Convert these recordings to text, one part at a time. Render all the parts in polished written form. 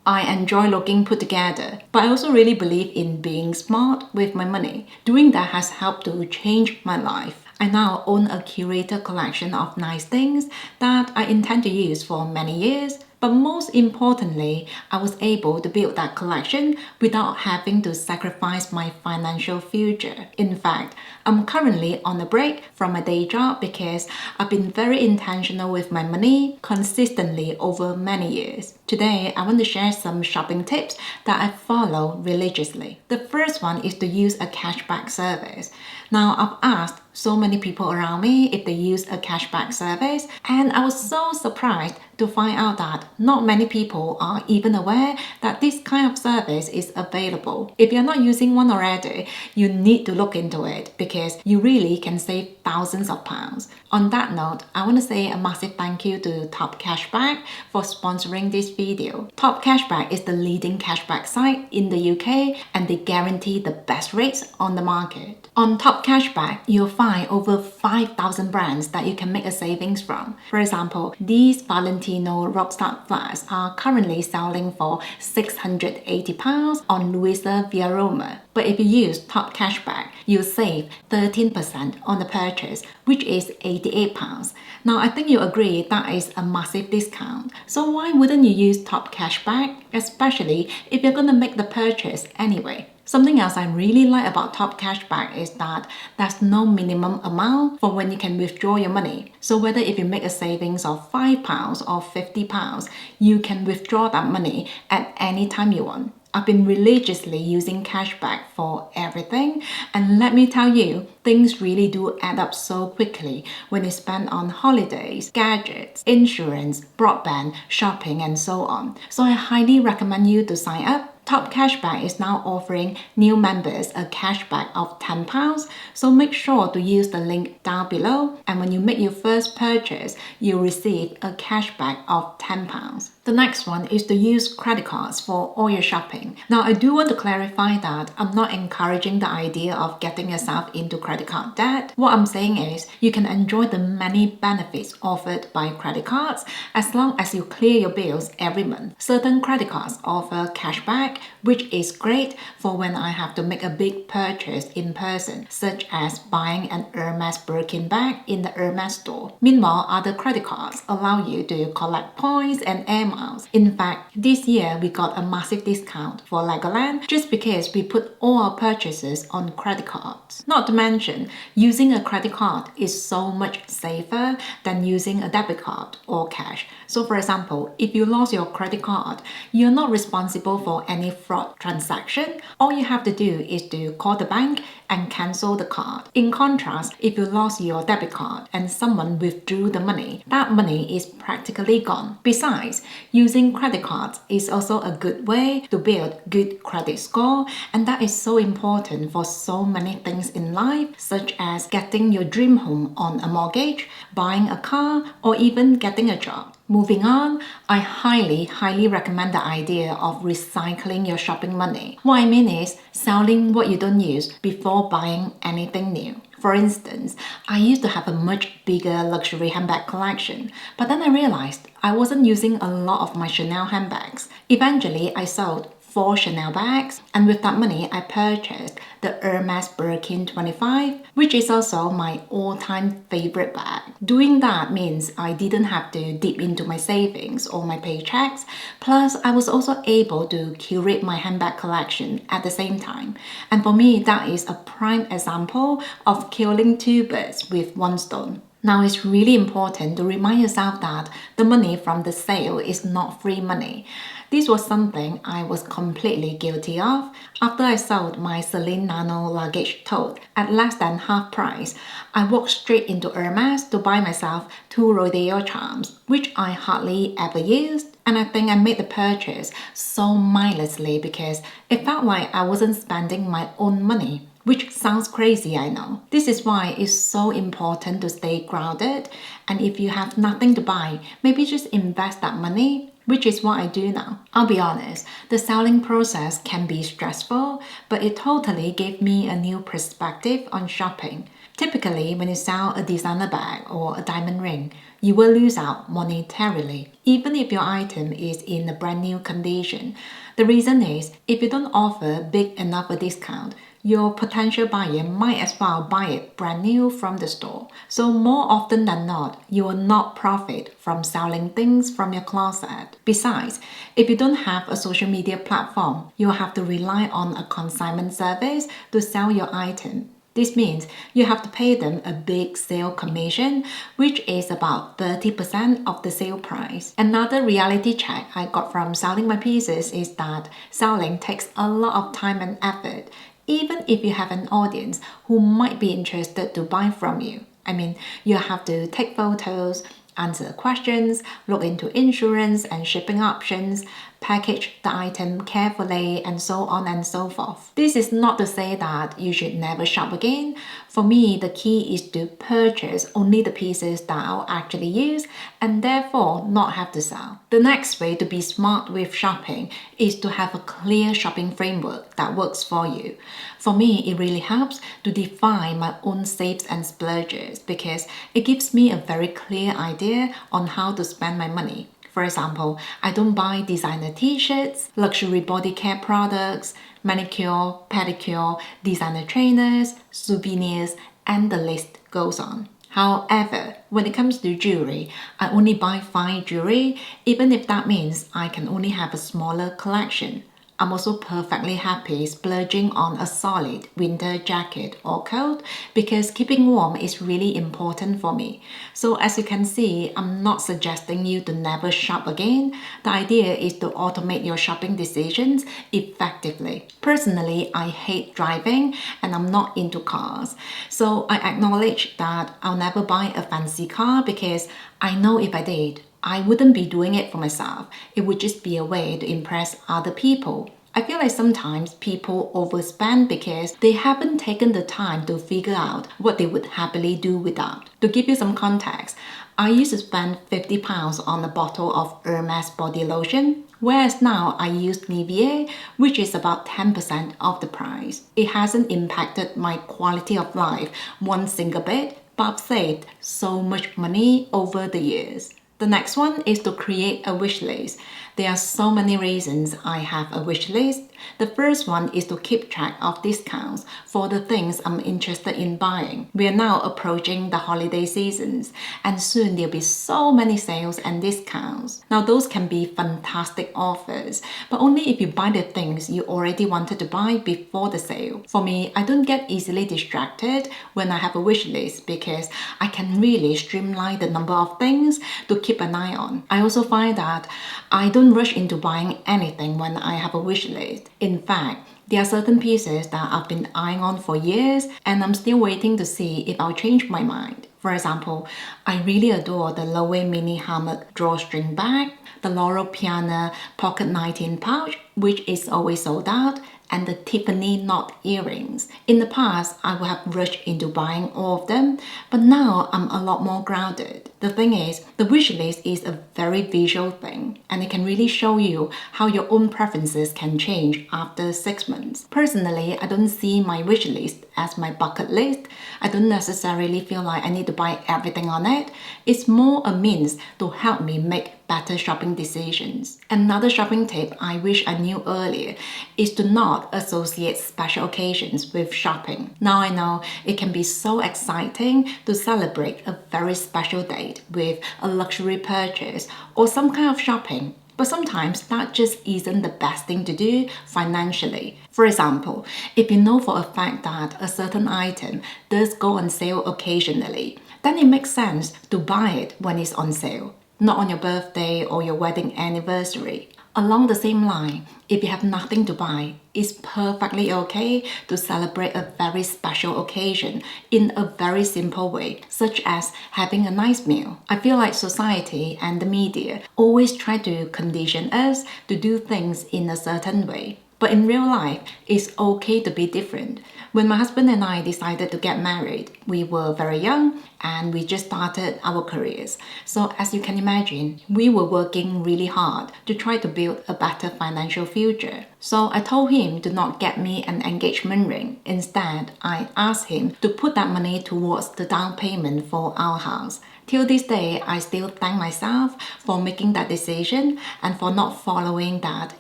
I enjoy looking put together, but I also really believe in being smart with my money. Doing that has helped to change my life. I now own a curated collection of nice things that I intend to use for many years. But most importantly, I was able to build that collection without having to sacrifice my financial future. In fact, I'm currently on a break from my day job because I've been very intentional with my money consistently over many years. Today, I want to share some shopping tips that I follow religiously. The first one is to use a cashback service. Now, I've asked so many people around me if they use a cashback service, and I was so surprised to find out that not many people are even aware that this kind of service is available. If you're not using one already, you need to look into it because you really can save thousands of pounds. On that note, I want to say a massive thank you to TopCashback for sponsoring this video. TopCashback is the leading cashback site in the UK and they guarantee the best rates on the market. On TopCashback, you'll find over 5,000 brands that you can make a savings from. For example, these Valentino Rockstar flats are currently selling for £680 on Louisa Via Roma. But if you use TopCashback, you'll save 13% on the purchase, which is £88. Now, I think you agree that is a massive discount. So why wouldn't you use TopCashback, especially if you're gonna make the purchase anyway? Something else I really like about TopCashback is that there's no minimum amount for when you can withdraw your money. So whether if you make a savings of £5 or £50, you can withdraw that money at any time you want. I've been religiously using cashback for everything, and let me tell you, things really do add up so quickly when you spend on holidays, gadgets, insurance, broadband, shopping, and so on. So I highly recommend you to sign up. TopCashback is now offering new members a cashback of £10, so make sure to use the link down below, and when you make your first purchase, you'll receive a cashback of £10. The next one is to use credit cards for all your shopping. Now, I do want to clarify that I'm not encouraging the idea of getting yourself into credit card debt. What I'm saying is you can enjoy the many benefits offered by credit cards as long as you clear your bills every month. Certain credit cards offer cashback, which is great for when I have to make a big purchase in person, such as buying an Hermes BIRKIN bag in the Hermes store. Meanwhile, other credit cards allow you to collect points and air miles. In fact, this year we got a massive discount for Legoland just because we put all our purchases on credit cards. Not to mention, using a credit card is so much safer than using a debit card or cash. So for example, if you lost your credit card, you're not responsible for any fraud transaction. All you have to do is to call the bank and cancel the card. In contrast, if you lost your debit card and someone withdrew the money, that money is practically gone. Besides, using credit cards is also a good way to build good credit score, and that is so important for so many things in life, such as getting your dream home on a mortgage, buying a car, or even getting a job. Moving on, I highly recommend the idea of recycling your shopping money. What I mean is selling what you don't use before buying anything new. For instance, I used to have a much bigger luxury handbag collection, but then I realized I wasn't using a lot of my Chanel handbags. Eventually, I sold 4 Chanel bags, and with that money I purchased the Hermes BIRKIN 25, which is also my all-time favorite bag. Doing that means I didn't have to dip into my savings or my paychecks, plus I was also able to curate my handbag collection at the same time. And for me, that is a prime example of killing two birds with one stone. Now, it's really important to remind yourself that the money from the sale is not free money. This was something I was completely guilty of. After I sold my Celine Nano luggage tote at less than half price, I walked straight into Hermes to buy myself 2 rodeo charms, which I hardly ever used. And I think I made the purchase so mindlessly because it felt like I wasn't spending my own money. Which sounds crazy, I know. This is why it's so important to stay grounded, and if you have nothing to buy, maybe just invest that money, which is what I do now. I'll be honest, the selling process can be stressful, but it totally gave me a new perspective on shopping. Typically, when you sell a designer bag or a diamond ring, you will lose out monetarily, even if your item is in a brand new condition. The reason is, if you don't offer big enough a discount, your potential buyer might as well buy it brand new from the store. So more often than not, you will not profit from selling things from your closet. Besides, if you don't have a social media platform, you'll have to rely on a consignment service to sell your item. This means you have to pay them a big sale commission, which is about 30% of the sale price. Another reality check I got from selling my pieces is that selling takes a lot of time and effort, even if you have an audience who might be interested to buy from you. I mean, you have to take photos, answer questions, look into insurance and shipping options, package the item carefully, and so on and so forth. This is not to say that you should never shop again. For me, the key is to purchase only the pieces that I'll actually use and therefore not have to sell. The next way to be smart with shopping is to have a clear shopping framework that works for you. For me, it really helps to define my own saves and splurges because it gives me a very clear idea on how to spend my money. For example, I don't buy designer t-shirts, luxury body care products, manicure, pedicure, designer trainers, souvenirs, and the list goes on. However, when it comes to jewelry, I only buy fine jewelry, even if that means I can only have a smaller collection. I'm also perfectly happy splurging on a solid winter jacket or coat because keeping warm is really important for me. So as you can see, I'm not suggesting you to never shop again. The idea is to automate your shopping decisions effectively. Personally, I hate driving and I'm not into cars. So I acknowledge that I'll never buy a fancy car because I know if I did, I wouldn't be doing it for myself. It would just be a way to impress other people. I feel like sometimes people overspend because they haven't taken the time to figure out what they would happily do without. To give you some context, I used to spend £50 on a bottle of Hermes body lotion, whereas now I use Nivea, which is about 10% of the price. It hasn't impacted my quality of life one single bit, but I've saved so much money over the years. The next one is to create a wish list. There are so many reasons I have a wish list. The first one is to keep track of discounts for the things I'm interested in buying. We are now approaching the holiday seasons and soon there'll be so many sales and discounts. Now those can be fantastic offers, but only if you buy the things you already wanted to buy before the sale. For me, I don't get easily distracted when I have a wish list because I can really streamline the number of things to keep an eye on. I also find that I don't rush into buying anything when I have a wish list. In fact, there are certain pieces that I've been eyeing on for years and I'm still waiting to see if I'll change my mind. For example, I really adore the Loewe mini hammock drawstring bag, the Laurel Piana pocket 19 pouch, which is always sold out, and the Tiffany knot earrings. In the past, I would have rushed into buying all of them, but now I'm a lot more grounded. The thing is, the wish list is a very visual thing, and it can really show you how your own preferences can change after 6 months. Personally, I don't see my wish list as my bucket list. I don't necessarily feel like I need to buy everything on it. It's more a means to help me make better shopping decisions. Another shopping tip I wish I knew earlier is to not associate special occasions with shopping. Now I know it can be so exciting to celebrate a very special date with a luxury purchase or some kind of shopping, but sometimes that just isn't the best thing to do financially. For example, if you know for a fact that a certain item does go on sale occasionally, then it makes sense to buy it when it's on sale, not on your birthday or your wedding anniversary. Along the same line, if you have nothing to buy, it's perfectly okay to celebrate a very special occasion in a very simple way, such as having a nice meal. I feel like society and the media always try to condition us to do things in a certain way. But in real life, it's okay to be different. When my husband and I decided to get married, we were very young and we just started our careers. So as you can imagine, we were working really hard to try to build a better financial future. So I told him to not get me an engagement ring. Instead, I asked him to put that money towards the down payment for our house. Till this day, I still thank myself for making that decision and for not following that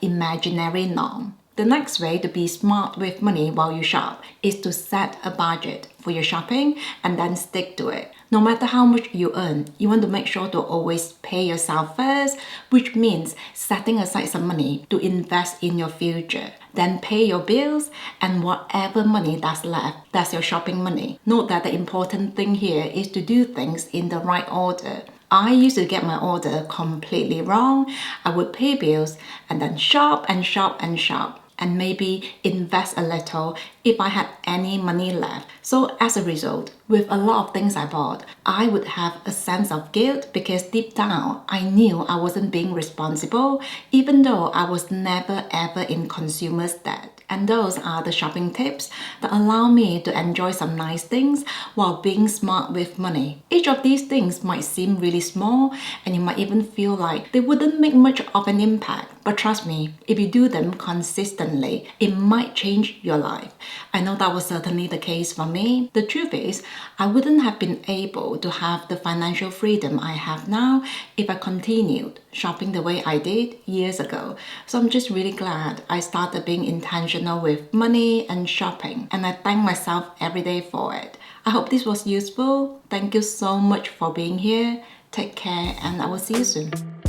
imaginary norm. The next way to be smart with money while you shop is to set a budget for your shopping and then stick to it. No matter how much you earn, you want to make sure to always pay yourself first, which means setting aside some money to invest in your future. Then pay your bills, and whatever money that's left, that's your shopping money. Note that the important thing here is to do things in the right order. I used to get my order completely wrong. I would pay bills and then shop and shop and shop, and maybe invest a little if I had any money left. So as a result, with a lot of things I bought, I would have a sense of guilt because deep down, I knew I wasn't being responsible, even though I was never ever in consumer's debt. And those are the shopping tips that allow me to enjoy some nice things while being smart with money. Each of these things might seem really small, and you might even feel like they wouldn't make much of an impact. But trust me, if you do them consistently, it might change your life. I know that was certainly the case for me. The truth is, I wouldn't have been able to have the financial freedom I have now if I continued shopping the way I did years ago. So I'm just really glad I started being intentional with money and shopping, and I thank myself every day for it. I hope this was useful. Thank you so much for being here. Take care, and I will see you soon.